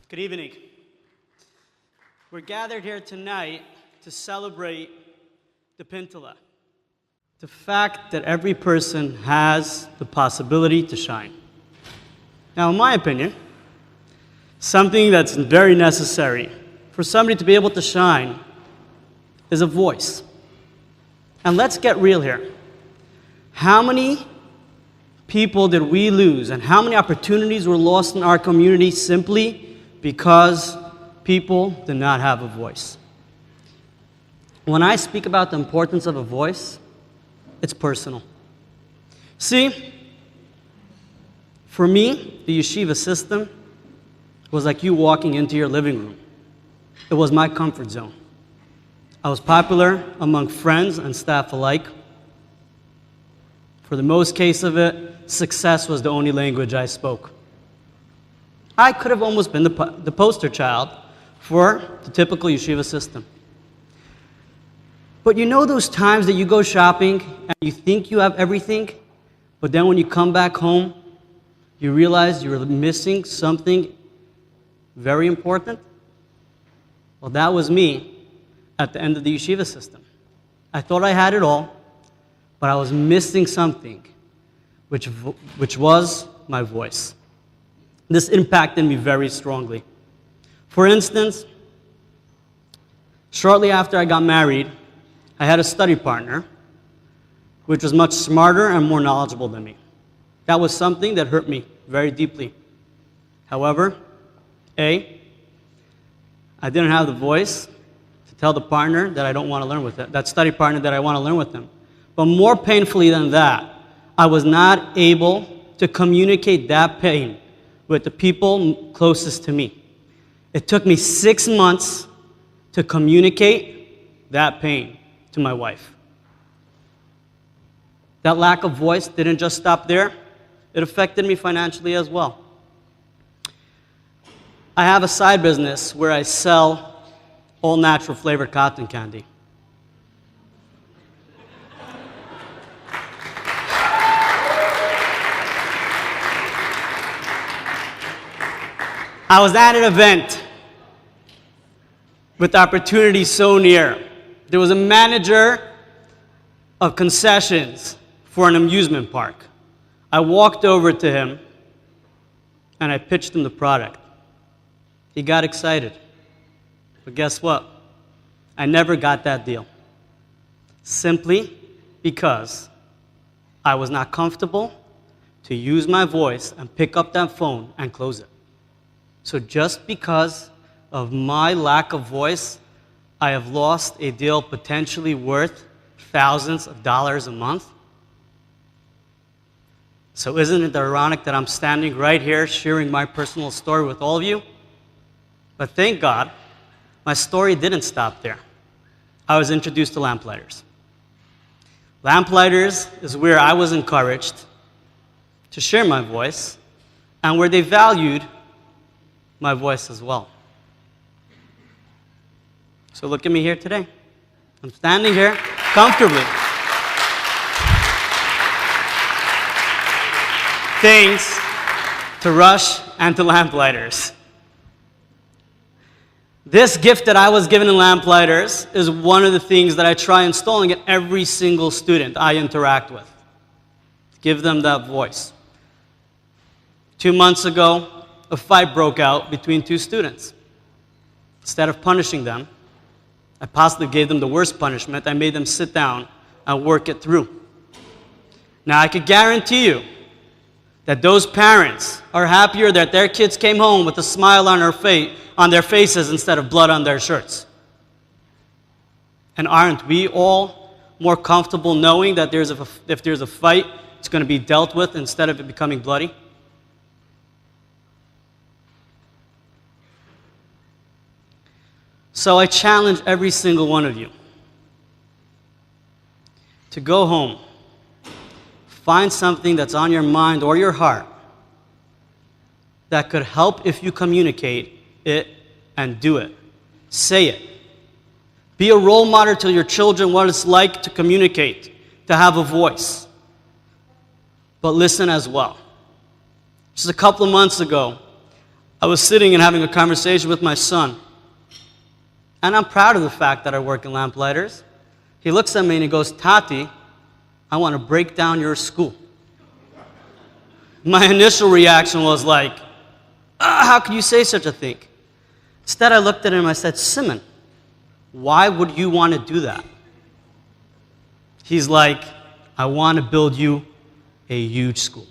Good evening. We're gathered here tonight to celebrate the Pinteleh, the fact that every person has the possibility to shine. Now, in my opinion, something that's very necessary for somebody to be able to shine is a voice. And let's get real here. How many people did we lose and how many opportunities were lost in our community simply because people did not have a voice? When I speak about the importance of a voice, it's personal. See, for me, the yeshiva system was like you walking into your living room. It was my comfort zone. I was popular among friends and staff alike. For the most case of it, success was the only language I spoke. I could have almost been the poster child for the typical yeshiva system. But you know those times that you go shopping and you think you have everything, but then when you come back home, you realize you're missing something very important? Well, that was me at the end of the yeshiva system. I thought I had it all, but I was missing something, which was my voice. This impacted me very strongly. For instance, shortly after I got married, I had a study partner which was much smarter and more knowledgeable than me. That was something that hurt me very deeply. However, I didn't have the voice to tell the partner that I don't want to learn with it, that study partner that I want to learn with them. But more painfully than that, I was not able to communicate that pain with the people closest to me. It took me 6 months to communicate that pain to my wife. That lack of voice didn't just stop there. It affected me financially as well. I have a side business where I sell all natural flavored cotton candy. I was at an event with opportunity so near. There was a manager of concessions for an amusement park. I walked over to him and I pitched him the product. He got excited. But guess what? I never got that deal. Simply because I was not comfortable to use my voice and pick up that phone and close it. So just because of my lack of voice, I have lost a deal potentially worth thousands of dollars a month. So isn't it ironic that I'm standing right here sharing my personal story with all of you? But thank God, my story didn't stop there. I was introduced to Lamplighters. Lamplighters is where I was encouraged to share my voice and where they valued my voice as well. So look at me here today. I'm standing here comfortably. Thanks to Rush and to Lamplighters. This gift that I was given in Lamplighters is one of the things that I try installing in every single student I interact with. Give them that voice. 2 months ago, a fight broke out between two students. Instead of punishing them, I possibly gave them the worst punishment. I made them sit down and work it through. Now, I could guarantee you that those parents are happier that their kids came home with a smile on their faces instead of blood on their shirts. And aren't we all more comfortable knowing that if there's a fight, it's going to be dealt with instead of it becoming bloody? So I challenge every single one of you to go home, find something that's on your mind or your heart that could help if you communicate it and do it. Say it. Be a role model to your children what it's like to communicate, to have a voice. But listen as well. Just a couple of months ago, I was sitting and having a conversation with my son. And I'm proud of the fact that I work in Lamplighters. He looks at me and he goes, Tati, I want to break down your school. My initial reaction was like, how could you say such a thing? Instead, I looked at him and I said, Simon, why would you want to do that? He's like, I want to build you a huge school.